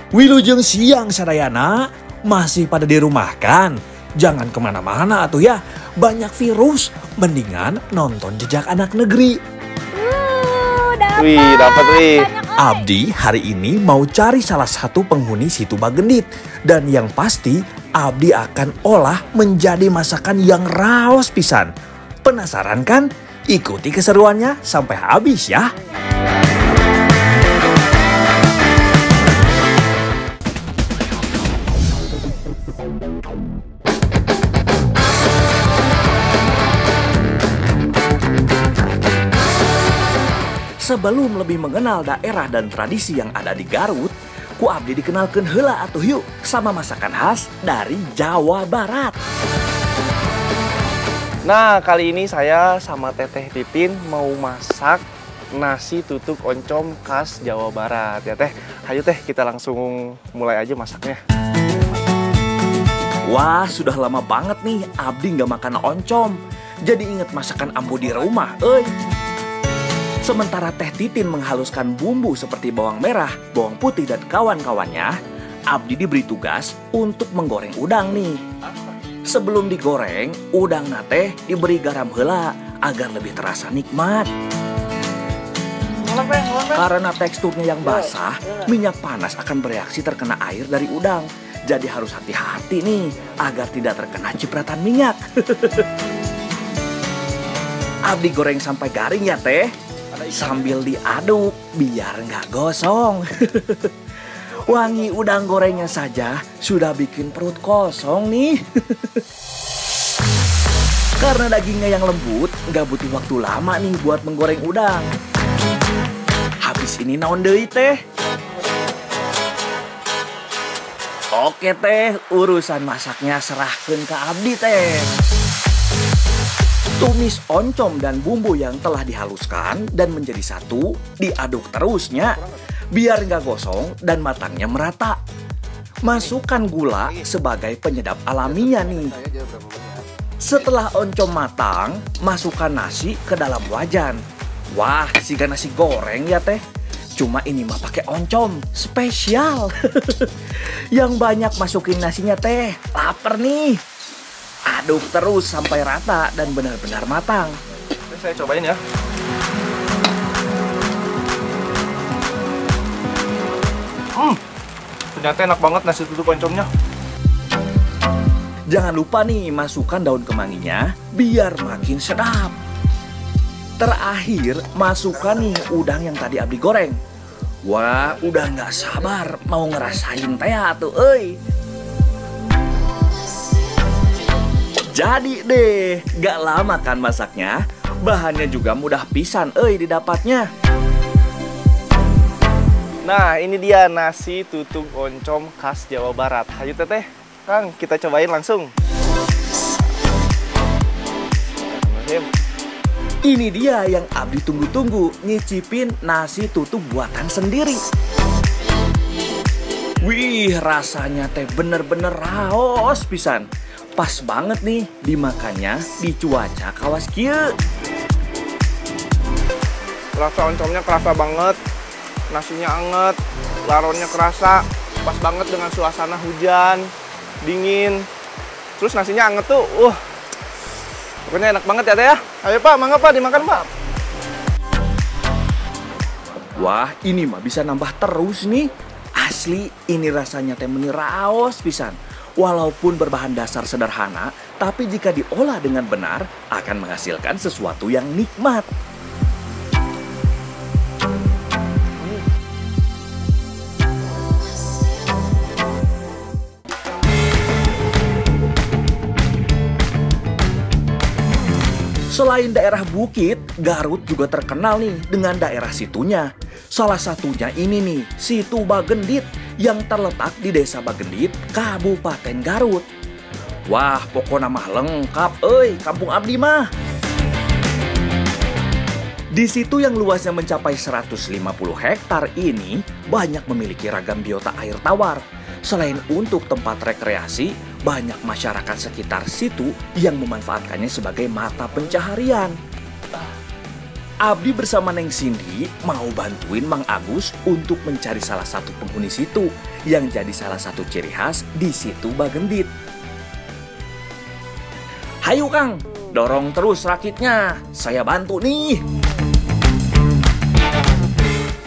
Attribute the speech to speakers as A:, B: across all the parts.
A: Wilujeng siang sadayana, masih pada di rumah kan? Jangan kemana-mana atuh ya, banyak virus, mendingan nonton Jejak Anak Negeri.
B: Dapat wih.
A: Abdi hari ini mau cari salah satu penghuni situ Bagendit. Dan yang pasti, Abdi akan olah menjadi masakan yang raos pisan. Penasaran kan? Ikuti keseruannya sampai habis ya. Sebelum lebih mengenal daerah dan tradisi yang ada di Garut, ku abdi dikenalkan heula atuh yuk sama masakan khas dari Jawa Barat.
B: Nah, kali ini saya sama Teteh Titin mau masak nasi tutuk oncom khas Jawa Barat ya Teh. Ayo Teh, kita langsung mulai aja masaknya.
A: Wah, sudah lama banget nih abdi nggak makan oncom. Jadi inget masakan ambu di rumah, euy. Sementara Teh Titin menghaluskan bumbu seperti bawang merah, bawang putih, dan kawan-kawannya, abdi diberi tugas untuk menggoreng udang nih. Sebelum digoreng, udang nate diberi garam heula agar lebih terasa nikmat. Karena teksturnya yang basah, minyak panas akan bereaksi terkena air dari udang. Jadi harus hati-hati nih agar tidak terkena cipratan minyak. Abdi goreng sampai garing ya Teh. Sambil diaduk biar nggak gosong. Wangi udang gorengnya saja sudah bikin perut kosong nih. Karena dagingnya yang lembut, nggak butuh waktu lama nih buat menggoreng udang. Habis ini naon deui Teh? Oke Teh, urusan masaknya serahkeun ke abdi Teh. Tumis oncom dan bumbu yang telah dihaluskan dan menjadi satu, diaduk terusnya biar nggak gosong dan matangnya merata. Masukkan gula sebagai penyedap alaminya nih. Setelah oncom matang, masukkan nasi ke dalam wajan. Wah, siga nasi goreng ya Teh. Cuma ini mah pakai oncom spesial. Yang banyak masukin nasinya Teh, lapar nih. Aduk terus sampai rata dan benar-benar matang.
B: Oke, saya cobain ya. Ternyata enak banget nasi tutuk oncomnya.
A: Jangan lupa nih masukkan daun kemanginya biar makin sedap. Terakhir masukkan nih udang yang tadi abdi goreng. Wah, udah nggak sabar mau ngerasain teh tuh, euy. Jadi deh, gak lama kan masaknya, bahannya juga mudah pisan didapatnya.
B: Nah, ini dia nasi tutuk oncom khas Jawa Barat. Ayo Teteh, Kang, kita cobain langsung.
A: Ini dia yang abdi tunggu-tunggu, nyicipin nasi tutuk buatan sendiri. Wih, rasanya teh bener-bener raos pisan. Pas banget nih dimakannya di cuaca kawas kieu.
B: Rasa oncomnya kerasa banget, nasinya anget, laronnya kerasa, pas banget dengan suasana hujan, dingin. Terus nasinya anget tuh, pokoknya enak banget ya Teh ya. Ayo Pak, mangga Pak, dimakan Pak.
A: Wah, ini mah bisa nambah terus nih. Asli, ini rasanya teh meniraos pisan. Walaupun berbahan dasar sederhana, tapi jika diolah dengan benar, akan menghasilkan sesuatu yang nikmat. Selain daerah bukit, Garut juga terkenal nih dengan daerah situnya. Salah satunya ini nih, Situ Bagendit yang terletak di Desa Bagendit, Kabupaten Garut. Wah, pokoknya mah lengkap, kampung abdi mah. Di situ yang luasnya mencapai 150 hektar ini, banyak memiliki ragam biota air tawar. Selain untuk tempat rekreasi, banyak masyarakat sekitar situ yang memanfaatkannya sebagai mata pencaharian. Abdi bersama Neng Cindy mau bantuin Mang Agus untuk mencari salah satu penghuni situ yang jadi salah satu ciri khas di situ Bagendit. Hayu Kang, dorong terus rakitnya, saya bantu nih.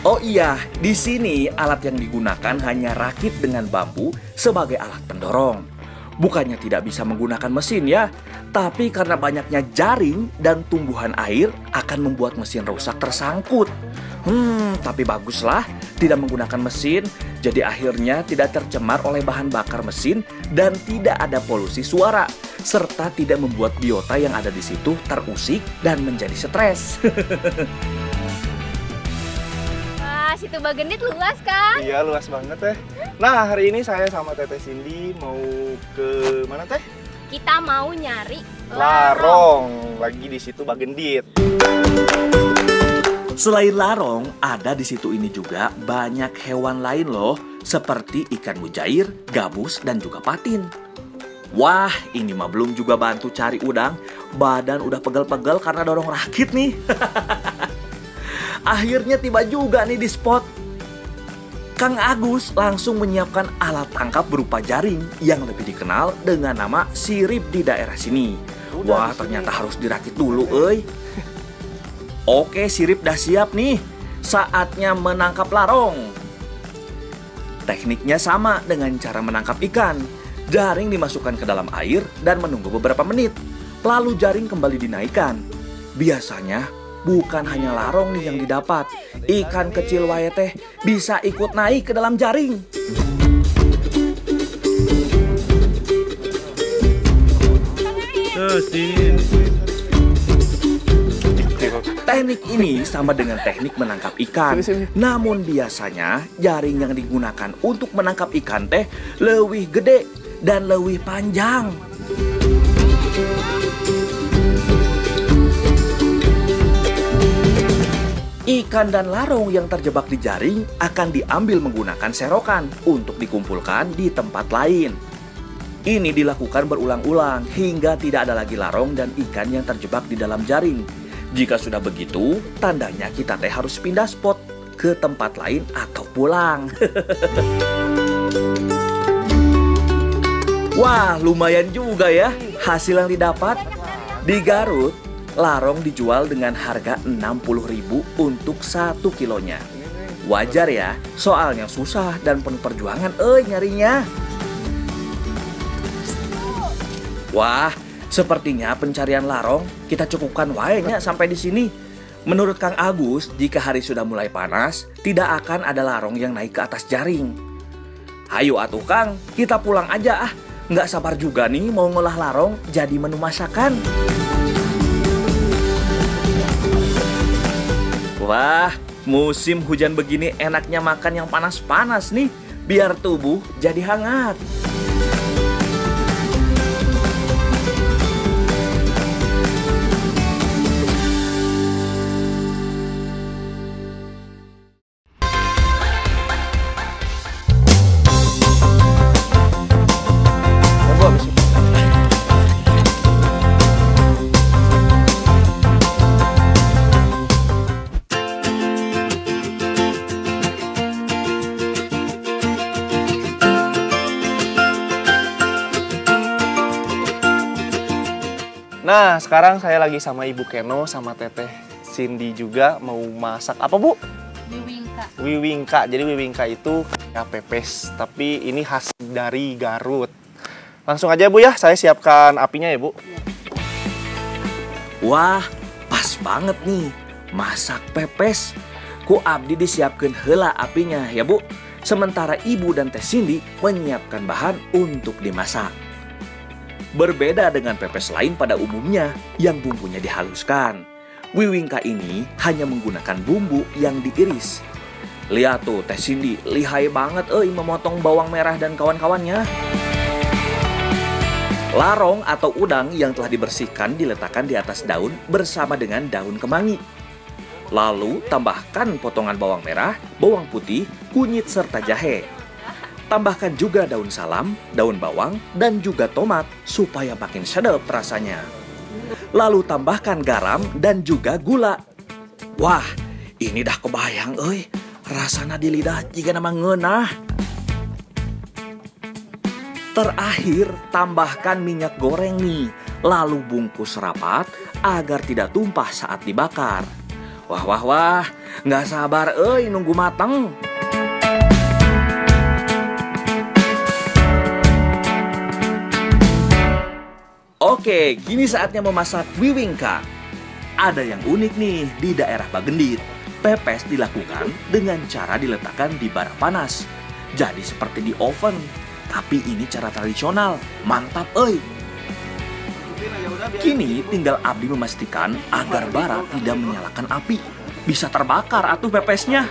A: Oh iya, di sini alat yang digunakan hanya rakit dengan bambu sebagai alat pendorong. Bukannya tidak bisa menggunakan mesin ya, tapi karena banyaknya jaring dan tumbuhan air akan membuat mesin rusak tersangkut. Tapi baguslah tidak menggunakan mesin, jadi akhirnya tidak tercemar oleh bahan bakar mesin dan tidak ada polusi suara, serta tidak membuat biota yang ada di situ terusik dan menjadi stres.
C: Situ Bagendit luas kan?
B: Iya, luas banget teh. Nah, hari ini saya sama Teteh Cindy mau ke mana teh?
C: Kita mau nyari
B: Larong. Lagi di situ Bagendit.
A: Selain larong, ada di situ ini juga banyak hewan lain loh, seperti ikan mujair, gabus, dan juga patin. Wah, ini mah belum juga bantu cari udang, badan udah pegel-pegel karena dorong rakit nih. Akhirnya tiba juga nih di spot. Kang Agus langsung menyiapkan alat tangkap berupa jaring yang lebih dikenal dengan nama sirip di daerah sini. Wah, ternyata harus dirakit dulu, euy. Oke, sirip dah siap nih. Saatnya menangkap larong. Tekniknya sama dengan cara menangkap ikan. Jaring dimasukkan ke dalam air dan menunggu beberapa menit. Lalu jaring kembali dinaikkan. Biasanya bukan hanya larong nih yang didapat, ikan kecil wae teh bisa ikut naik ke dalam jaring. Teknik ini sama dengan teknik menangkap ikan. Namun biasanya jaring yang digunakan untuk menangkap ikan teh lebih gede dan lebih panjang. Ikan dan larong yang terjebak di jaring akan diambil menggunakan serokan untuk dikumpulkan di tempat lain. Ini dilakukan berulang-ulang hingga tidak ada lagi larong dan ikan yang terjebak di dalam jaring. Jika sudah begitu, tandanya kita teh harus pindah spot ke tempat lain atau pulang. Wah, lumayan juga ya hasil yang didapat. Di Garut, larong dijual dengan harga 60.000 untuk 1 kilonya. Wajar ya, soalnya susah dan penuh perjuangan nyarinya. Wah, sepertinya pencarian larong kita cukupkan wae-nya sampai di sini. Menurut Kang Agus, jika hari sudah mulai panas, tidak akan ada larong yang naik ke atas jaring. Hayu atuh Kang, kita pulang aja ah. Nggak sabar juga nih mau ngolah larong jadi menu masakan. Wah, musim hujan begini enaknya makan yang panas-panas nih, biar tubuh jadi hangat.
B: Nah, sekarang saya lagi sama Ibu Keno sama Teteh Cindy juga mau masak apa, Bu?
C: Wiwingka.
B: Wiwingka. Jadi wiwingka itu ya pepes, tapi ini khas dari Garut. Langsung aja, Bu ya. Saya siapkan apinya ya, Bu.
A: Wah, pas banget nih. Masak pepes. Ku Abdi disiapkan heula apinya ya, Bu. Sementara Ibu dan Teh Cindy menyiapkan bahan untuk dimasak. Berbeda dengan pepes lain pada umumnya yang bumbunya dihaluskan. Wiwingka ini hanya menggunakan bumbu yang diiris. Lihat tuh Teh Cindy, lihai banget memotong bawang merah dan kawan-kawannya. Larong atau udang yang telah dibersihkan diletakkan di atas daun bersama dengan daun kemangi. Lalu tambahkan potongan bawang merah, bawang putih, kunyit serta jahe. Tambahkan juga daun salam, daun bawang, dan juga tomat supaya makin sedap rasanya. Lalu tambahkan garam dan juga gula. Wah, ini dah kebayang euy. Rasana di lidah jika nama ngeunah. Terakhir, tambahkan minyak goreng nih. Lalu bungkus rapat agar tidak tumpah saat dibakar. Wah, nggak sabar euy nunggu mateng. Oke, kini saatnya memasak bibingka. Ada yang unik nih di daerah Bagendit. Pepes dilakukan dengan cara diletakkan di bara panas. Jadi seperti di oven. Tapi ini cara tradisional. Mantap euy. Kini tinggal Abdi memastikan agar bara tidak menyalakan api. Bisa terbakar atuh pepesnya.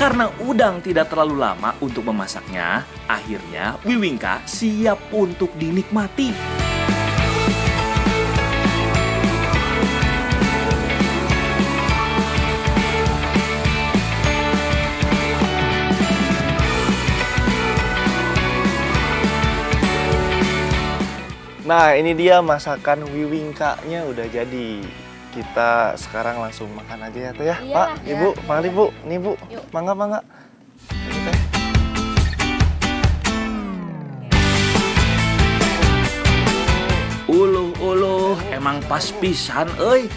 A: Karena udang tidak terlalu lama untuk memasaknya, akhirnya bibingka siap untuk dinikmati.
B: Nah, ini dia masakan bibingkanya udah jadi. Kita sekarang langsung makan aja ya Teh ya.
C: Iya,
B: Pak,
C: ya.
B: Ibu, mari Bu. Nih Bu,
C: Yuk.
B: mangga. Ini Teh.
A: Uluh, emang pas pisan euy.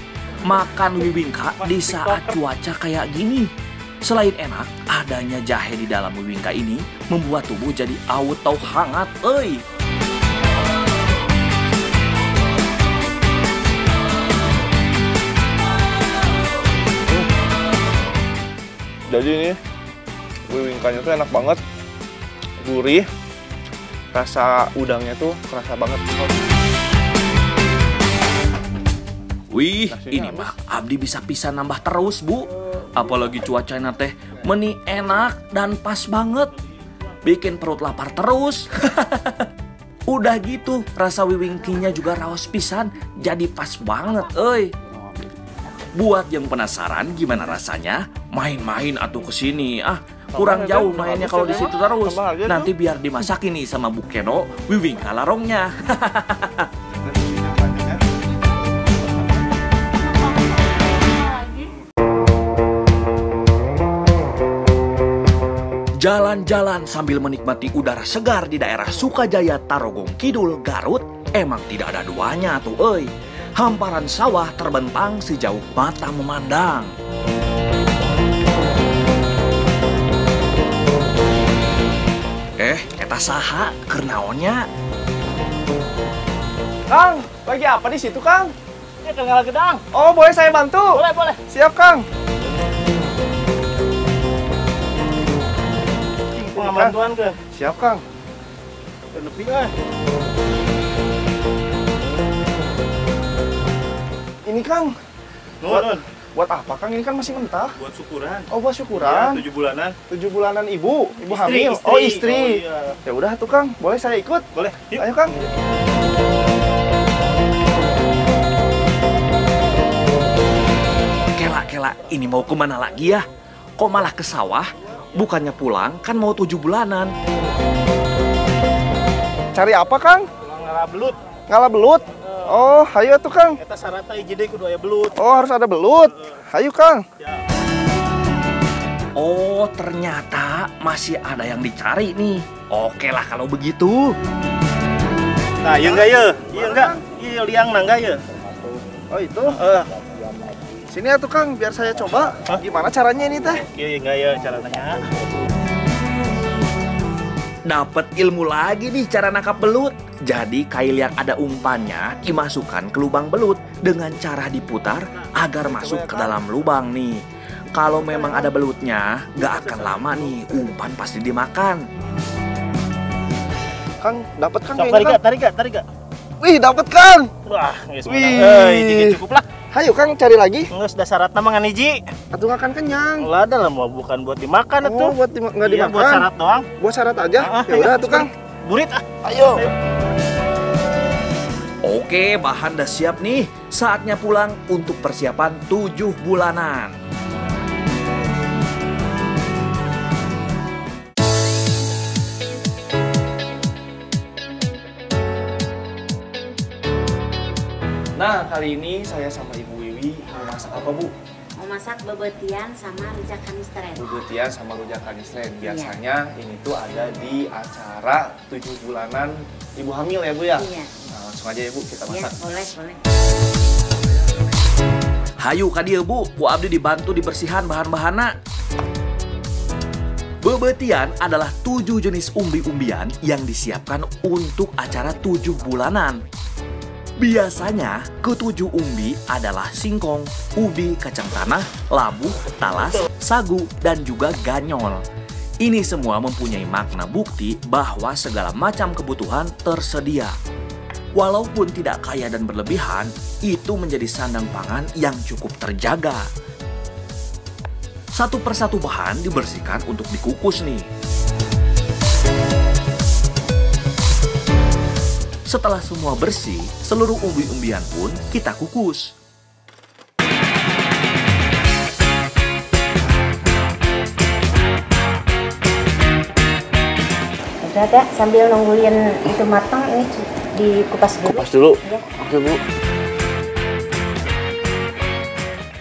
A: Makan bibingka di saat cuaca kayak gini. Selain enak, adanya jahe di dalam bibingka ini membuat tubuh jadi auto hangat euy.
B: Jadi ini bibingkanya tuh enak banget, gurih, rasa udangnya tuh kerasa banget.
A: Wih,
B: Nasinya
A: ini
B: habis.
A: mah Abdi bisa nambah terus, Bu. Apalagi cuacanya teh meni enak dan pas banget. Bikin perut lapar terus. Udah gitu, rasa wiwingkinya juga raos pisan, jadi pas banget, euy. Buat yang penasaran gimana rasanya, main-main atuh kesini. Kurang
B: Tambah
A: jauh
B: aja,
A: mainnya
B: habis
A: kalau
B: ya,
A: di situ
B: Bang.
A: terus.
B: Tambah aja,
A: Nanti biar dimasakin nih sama Bu Keno, wiwingka larongnya. Jalan-jalan sambil menikmati udara segar di daerah Sukajaya, Tarogong Kidul, Garut, emang tidak ada duanya tuh euy. Hamparan sawah terbentang sejauh mata memandang. Eta saha keur naonnya?
B: Kang, lagi apa di situ Kang?
D: Ini tinggal gedang.
B: Oh, boleh saya bantu?
D: Boleh.
B: Siap Kang.
D: Pengabantuan ke.
B: Siap Kang.
D: Lebih eh.
B: Ini Kang,
D: Nun.
B: buat apa Kang? Ini kan masih mentah.
D: Buat syukuran.
B: Oh, buat syukuran.
D: 7 bulanan.
B: 7 bulanan ibu
D: Istri,
B: hamil.
D: istri.
B: Oh, istri.
D: Oh, iya.
B: Ya udah tuh Kang, boleh saya ikut?
D: Boleh. Yuk.
B: Ayo Kang.
A: Kela, ini mau kemana lagi ya? Kok malah ke sawah? Bukannya pulang, kan mau 7 bulanan.
B: Cari apa Kang?
D: Pulang ngalah belut.
B: Ngalah belut. Oh, ayo tuh Kang.
D: Eta sarata hiji deui kudu aya belut.
B: Oh, harus ada belut. Ayo Kang.
D: Ya.
A: Oh, ternyata masih ada yang dicari nih. Oke lah kalau begitu.
D: Nah, iya enggak ya? Iya enggak? Iya liang na enggak ya?
B: Oh, itu. Sini atuh Kang, biar saya coba.
D: Hah?
B: Gimana caranya ini teh?
D: Iya enggak ya cara nanya.
A: Dapat ilmu lagi nih cara nangkap belut. Jadi kail yang ada umpannya dimasukkan ke lubang belut dengan cara diputar agar masuk ke dalam lubang nih. Kalau memang ada belutnya, gak akan lama nih umpan pasti dimakan.
B: Kang, dapat Kang
D: Sok
B: kayaknya,
D: tarik
B: Kang.
D: gak?
B: Wih, dapat Kang.
D: Wah, geus
B: Wih.
D: menang. Hiji cukup lah.
B: Hayo Kang, cari lagi.
D: Geus dasaratna mah ngan hiji.
B: Atuh nggak kan kenyang.
D: Lah ada lah mau bukan buat dimakan atuh.
B: Oh, buat nggak
D: Iya,
B: dimakan.
D: buat syarat doang.
B: Buat syarat aja. Ya udah tuh Kang.
D: Burit ah.
B: Ayo.
A: Oke, bahan udah siap nih. Saatnya pulang untuk persiapan 7 bulanan. Nah, kali ini saya sama Ibu Wiwi mau masak apa, Bu?
E: Mau masak bebetian sama rujak kanistren.
A: Bebetian sama rujak kanistren. Biasanya ini tuh ada di acara 7 bulanan ibu hamil ya, Bu ya?
E: Iya.
A: Nah, langsung aja ya, Bu, kita
E: Iya,
A: masak.
E: boleh.
A: Hayu ka dieu, Bu. Ku abdi dibantu dibersihan bahan-bahanna. Bebetian adalah 7 jenis umbi-umbian yang disiapkan untuk acara 7 bulanan. Biasanya, ke-7 umbi adalah singkong, ubi, kacang tanah, labu, talas, sagu, dan juga ganyol. Ini semua mempunyai makna bukti bahwa segala macam kebutuhan tersedia. Walaupun tidak kaya dan berlebihan, itu menjadi sandang pangan yang cukup terjaga. Satu persatu bahan dibersihkan untuk dikukus nih. Setelah semua bersih, seluruh umbi-umbian pun kita kukus.
E: Udah, Kak, sambil nungguin itu matang, ini dikupas dulu.
A: Kupas dulu?
E: Ya.
A: Oke, Bu.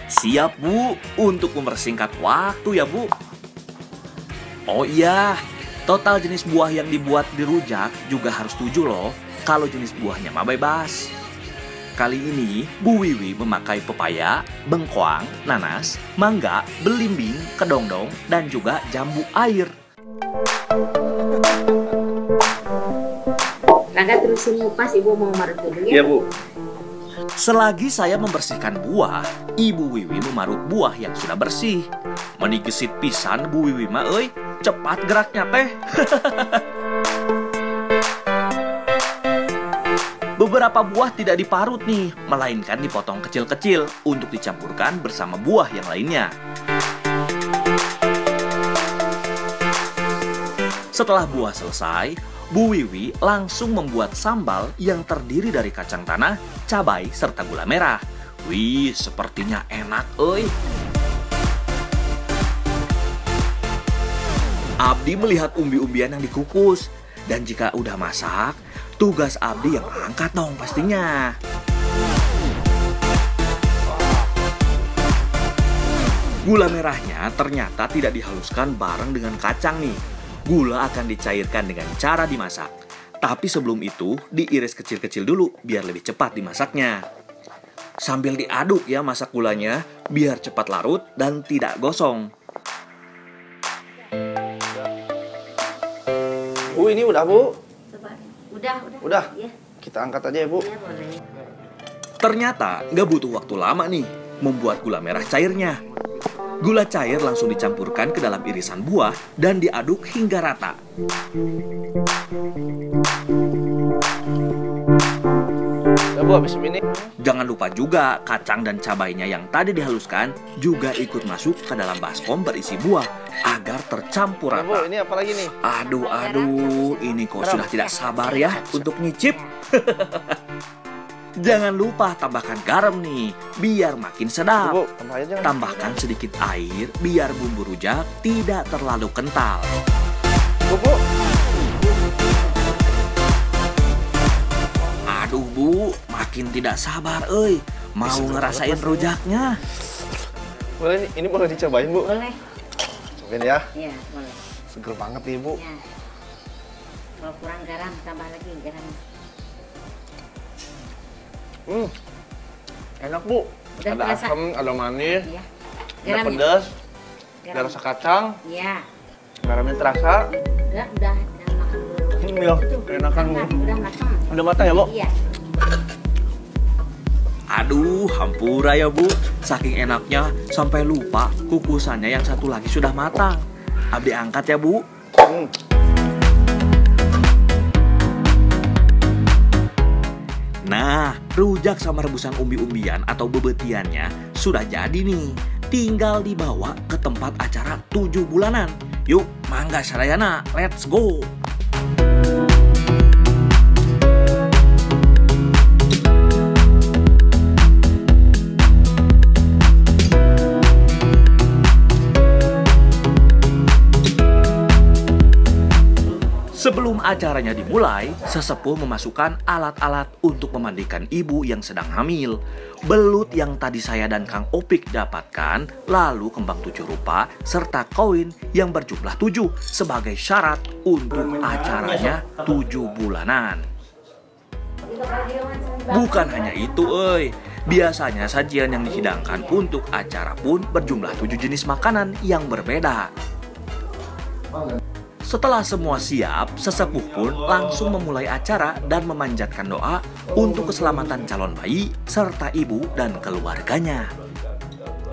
A: Siap, Bu, untuk mempersingkat waktu ya, Bu. Oh iya, total jenis buah yang dibuat di rujak juga harus 7 loh. Kalau jenis buahnya mah bebas. Kali ini, Bu Wiwi memakai pepaya, bengkoang, nanas, mangga, belimbing, kedongdong, dan juga jambu air.
E: Rangga terusin ngupas, Ibu mau marut dulu ya?
A: Iya, Bu. Selagi saya membersihkan buah, Ibu Wiwi memarut buah yang sudah bersih. Menigesit pisan Bu Wiwi mah euy, cepat geraknya teh. Beberapa buah tidak diparut nih, melainkan dipotong kecil-kecil untuk dicampurkan bersama buah yang lainnya. Setelah buah selesai, Bu Wiwi langsung membuat sambal yang terdiri dari kacang tanah, cabai, serta gula merah. Wih, sepertinya enak, euy. Abdi melihat umbi-umbian yang dikukus. Dan jika udah masak, tugas Abdi yang angkat dong pastinya. Gula merahnya ternyata tidak dihaluskan bareng dengan kacang nih. Gula akan dicairkan dengan cara dimasak. Tapi sebelum itu, diiris kecil-kecil dulu biar lebih cepat dimasaknya. Sambil diaduk ya masak gulanya, biar cepat larut dan tidak gosong.
B: Bu, ini udah, Bu?
E: Udah.
B: Iya. Kita angkat aja ya, Bu.
E: Iya, boleh.
A: Ternyata nggak butuh waktu lama nih membuat gula merah cairnya. Gula cair langsung dicampurkan ke dalam irisan buah dan diaduk hingga rata.
B: Ya, Bu, habis ini.
A: Jangan lupa juga kacang dan cabainya yang tadi dihaluskan juga ikut masuk ke dalam baskom berisi buah agar tercampur
B: Ya, Bu,
A: rata.
B: ini apa lagi nih?
A: Aduh, ini kok sudah tidak sabar ya untuk nyicip. Jangan lupa tambahkan garam nih, biar makin sedap.
B: Bu, tambah aja.
A: Tambahkan sedikit air biar bumbu rujak tidak terlalu kental.
B: Bu.
A: Aduh, Bu, makin tidak sabar, euy. Mau ngerasain rujaknya.
B: Boleh, ini boleh dicobain, Bu?
E: Boleh.
B: Cobain ya.
E: Iya, boleh.
B: Seger banget nih, Bu.
E: Ya. Kalau kurang garam, tambah lagi garam.
B: Enak, Bu.
E: Udah
B: Ada
E: terasa?
B: asam, ada manis,
E: Iya.
B: ada
E: Garam ya?
B: pedas, ada rasa kacang,
E: Iya.
B: garamnya terasa.
E: Udah makan dulu.
B: Ya, enakan, Bu.
E: Udah matang.
B: Udah matang ya, Bu?
E: Iya.
A: Aduh, hampura ya, Bu. Saking enaknya sampai lupa kukusannya yang satu lagi sudah matang. Abdi angkat ya, Bu. Nah, rujak sama rebusan umbi-umbian atau bebetiannya sudah jadi nih. Tinggal dibawa ke tempat acara 7 bulanan. Yuk, mangga sadayana, let's go! Sebelum Sebelum acaranya dimulai, sesepuh memasukkan alat-alat untuk memandikan ibu yang sedang hamil. Belut yang tadi saya dan Kang Opik dapatkan, lalu kembang 7 rupa, serta koin yang berjumlah 7 sebagai syarat untuk acaranya 7 bulanan. Bukan hanya itu, biasanya sajian yang dihidangkan untuk acara pun berjumlah 7 jenis makanan yang berbeda. Setelah semua siap, sesepuh pun langsung memulai acara dan memanjatkan doa untuk keselamatan calon bayi serta ibu dan keluarganya.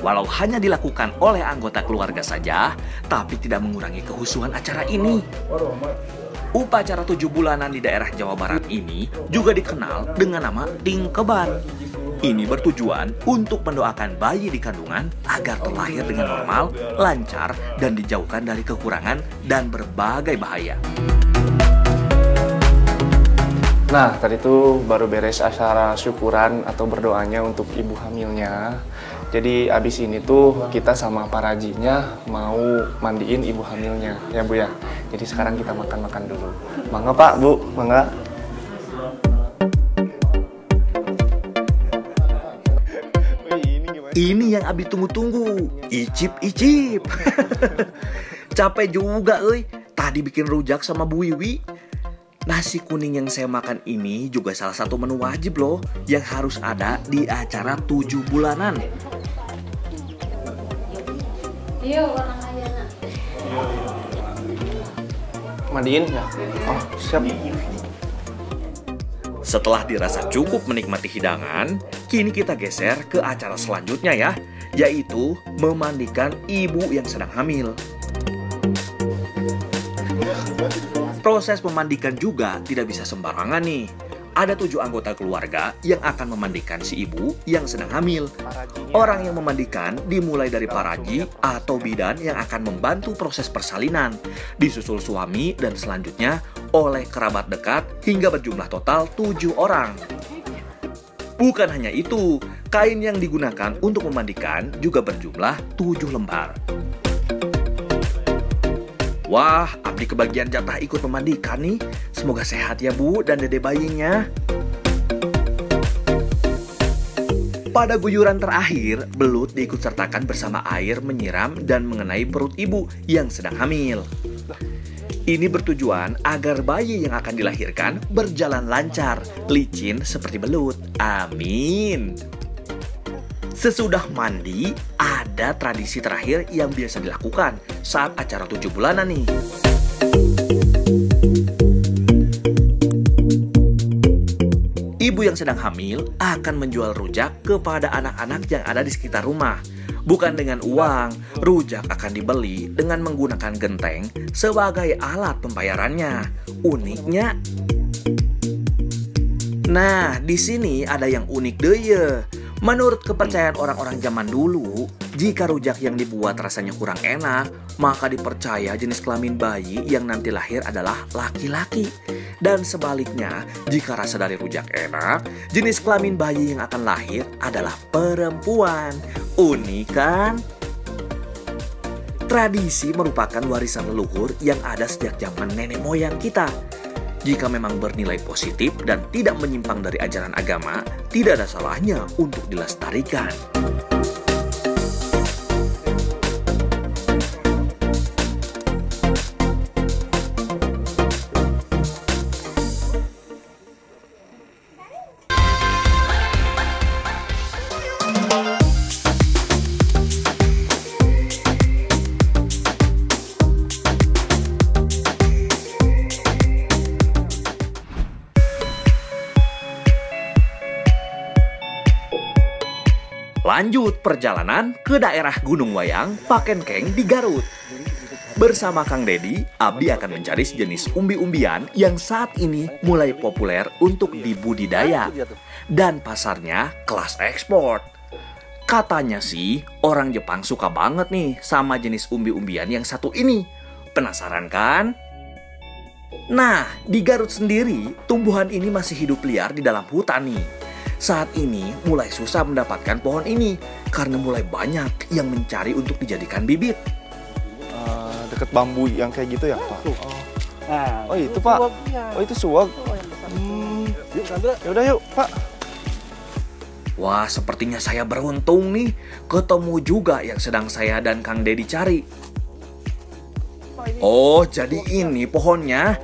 A: Walau hanya dilakukan oleh anggota keluarga saja, tapi tidak mengurangi kehusuan acara ini. Upacara 7 bulanan di daerah Jawa Barat ini juga dikenal dengan nama Tingkeban. Ini bertujuan untuk mendoakan bayi di kandungan agar terlahir dengan normal, lancar, dan dijauhkan dari kekurangan dan berbagai bahaya.
B: Nah, tadi tuh baru beres acara syukuran atau berdoanya untuk ibu hamilnya. Jadi abis ini tuh kita sama para hajinya mau mandiin ibu hamilnya, ya Bu ya. Jadi sekarang kita makan-makan dulu. Mangga Pak, Bu, mangga.
A: Ini yang Abi tunggu-tunggu, icip-icip. Capek juga, Tadi bikin rujak sama Bu Wiwi. Nasi kuning yang saya makan ini juga salah satu menu wajib loh, yang harus ada di acara 7 bulanan.
B: Mandiin ya? Oh, siap.
A: Setelah dirasa cukup menikmati hidangan, kini kita geser ke acara selanjutnya ya, yaitu memandikan ibu yang sedang hamil. Proses memandikan juga tidak bisa sembarangan nih. Ada 7 anggota keluarga yang akan memandikan si ibu yang sedang hamil. Orang yang memandikan dimulai dari paraji atau bidan yang akan membantu proses persalinan, disusul suami dan selanjutnya oleh kerabat dekat hingga berjumlah total 7 orang. Bukan hanya itu, kain yang digunakan untuk memandikan juga berjumlah 7 lembar. Wah, Abdi kebagian jatah ikut memandikan nih. Semoga sehat ya Bu dan dede bayinya. Pada guyuran terakhir, belut diikutsertakan bersama air menyiram dan mengenai perut ibu yang sedang hamil. Ini bertujuan agar bayi yang akan dilahirkan berjalan lancar, licin seperti belut. Amin. Sesudah mandi, ada tradisi terakhir yang biasa dilakukan saat acara 7 bulanan nih. Ibu yang sedang hamil akan menjual rujak kepada anak-anak yang ada di sekitar rumah. Bukan dengan uang, rujak akan dibeli dengan menggunakan genteng sebagai alat pembayarannya. Uniknya, nah di sini ada yang unik deh ya. Menurut kepercayaan orang-orang zaman dulu, jika rujak yang dibuat rasanya kurang enak, maka dipercaya jenis kelamin bayi yang nanti lahir adalah laki-laki. Dan sebaliknya, jika rasa dari rujak enak, jenis kelamin bayi yang akan lahir adalah perempuan. Unik kan? Tradisi merupakan warisan leluhur yang ada sejak zaman nenek moyang kita. Jika memang bernilai positif dan tidak menyimpang dari ajaran agama, tidak ada salahnya untuk dilestarikan. Lanjut perjalanan ke daerah Gunung Wayang, Pakenkeng di Garut. Bersama Kang Dedi, Abdi akan mencari sejenis umbi-umbian yang saat ini mulai populer untuk dibudidaya. Dan pasarnya kelas ekspor. Katanya sih, orang Jepang suka banget nih sama jenis umbi-umbian yang satu ini. Penasaran kan? Nah, di Garut sendiri, tumbuhan ini masih hidup liar di dalam hutan nih. Saat ini mulai susah mendapatkan pohon ini karena mulai banyak yang mencari untuk dijadikan bibit.
B: Deket bambu yang kayak gitu ya Pak?
F: Nah,
B: Oh itu Pak.
F: suwak, iya.
B: Oh itu suwak.
F: Yuk, ambil.
B: Yaudah yuk Pak.
A: Wah, sepertinya saya beruntung nih. Ketemu juga yang sedang saya dan Kang Dedi cari. Oh, jadi ini pohonnya.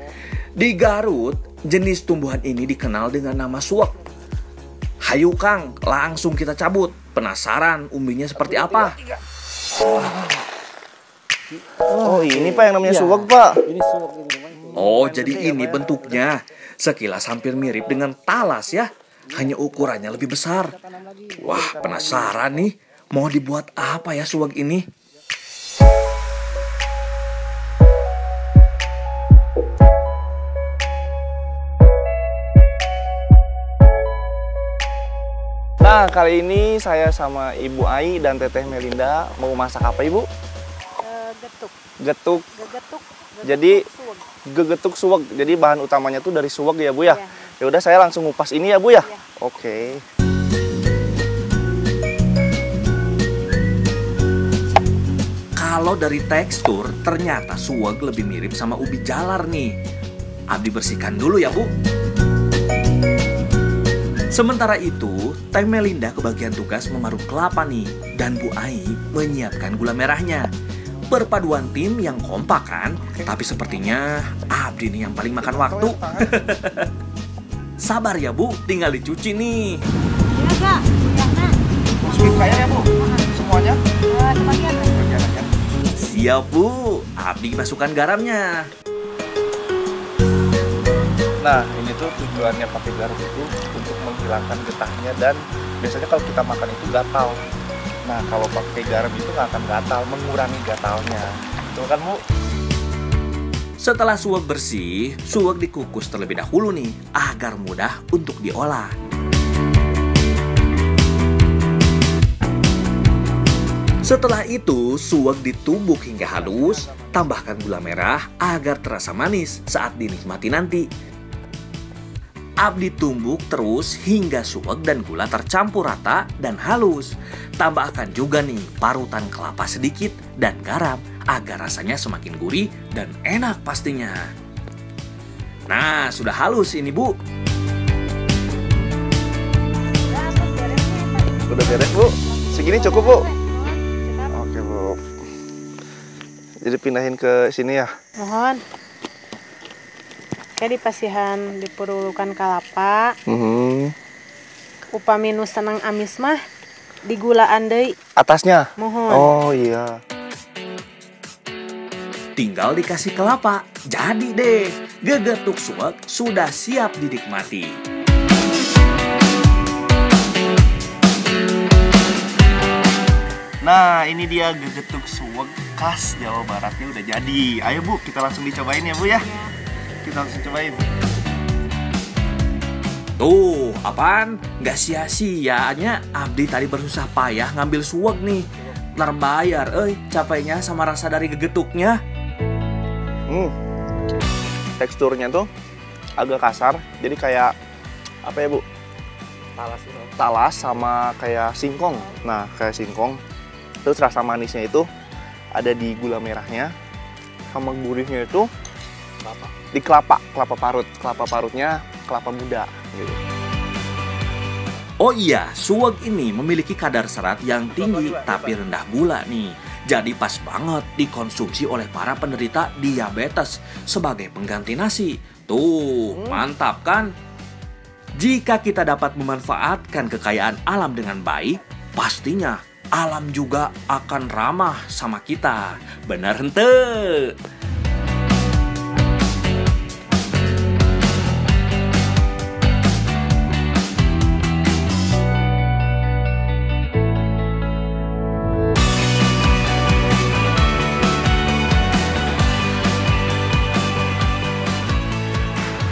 A: Di Garut, jenis tumbuhan ini dikenal dengan nama suwak. Hayu Kang, langsung kita cabut. Penasaran umbinya seperti apa?
B: Oh ini Pak yang namanya
F: Iya.
B: suwak Pak.
F: Ini suwak ini.
A: Oh, jadi ini bentuknya. Sekilas hampir mirip dengan talas ya. Hanya ukurannya lebih besar. Wah, penasaran nih. Mau dibuat apa ya suwak ini?
B: Nah kali ini saya sama Ibu Ai dan Teteh Melinda mau masak apa Ibu?
E: Getuk.
B: Getuk.
E: Gegetuk.
B: Jadi
E: Suwak.
B: gegetuk suwak. Jadi bahan utamanya tuh dari suwak ya Bu ya.
E: Iya.
B: Ya udah saya langsung ngupas ini ya Bu ya.
E: Iya.
B: Oke.
A: Kalau dari tekstur, ternyata suwak lebih mirip sama ubi jalar nih. Abdi bersihkan dulu ya, Bu. Sementara itu, Teh Melinda kebagian tugas memarut kelapa nih. Dan Bu Ai menyiapkan gula merahnya. Perpaduan tim yang kompak kan? Tapi sepertinya Abdi nih yang paling makan waktu. Sabar ya, Bu. Tinggal dicuci nih.
E: Iya Kak. Ya nak.
B: Masukin kayak ya Bu. Semuanya.
E: Sebagian.
A: Siap, Bu. Abdi masukkan garamnya.
B: Nah ini tuh tujuannya pakai garam itu untuk menghilangkan getahnya dan biasanya kalau kita makan itu gatal. Nah kalau pakai garam itu nggak akan gatal, mengurangi gatalnya. Betul kan Bu?
A: Setelah suwak bersih, suwak dikukus terlebih dahulu nih, agar mudah untuk diolah. Setelah itu, suwak ditumbuk hingga halus, tambahkan gula merah agar terasa manis saat dinikmati nanti. Abdi tumbuk terus hingga suwak dan gula tercampur rata dan halus. Tambahkan juga nih parutan kelapa sedikit dan garam agar rasanya semakin gurih dan enak pastinya. Nah, sudah halus ini Bu.
B: Udah beres Bu? Segini cukup Bu? Oke Bu. Jadi pindahin ke sini ya?
G: Mohon. Kayak di pasihan diperlukan kalapa. Upami nu senang amis mah digulaan deui.
B: Atasnya?
G: Mohon.
B: Oh iya.
A: Tinggal dikasih kelapa. Jadi deh, gegetuk suwak sudah siap dinikmati.
B: Nah ini dia gegetuk suwak khas Jawa Baratnya udah jadi. Ayo Bu kita langsung dicobain ya Bu ya. Kita langsung cobain.
A: Tuh, apaan? Nggak sia-sianya Abdi tadi bersusah payah ngambil suwak nih. Ntar bayar, capeknya sama rasa dari gegetuknya.
B: Teksturnya tuh agak kasar. Jadi kayak apa ya Bu? Talas sama kayak singkong. Nah kayak singkong. Terus rasa manisnya itu ada di gula merahnya. Sama gurihnya itu di kelapa parut. Kelapa parutnya kelapa muda gitu.
A: Oh iya, suwak ini memiliki kadar serat yang tinggi tapi rendah gula nih. Jadi pas banget dikonsumsi oleh para penderita diabetes sebagai pengganti nasi. Tuh, mantap kan? Jika kita dapat memanfaatkan kekayaan alam dengan baik, pastinya alam juga akan ramah sama kita. Benar hente?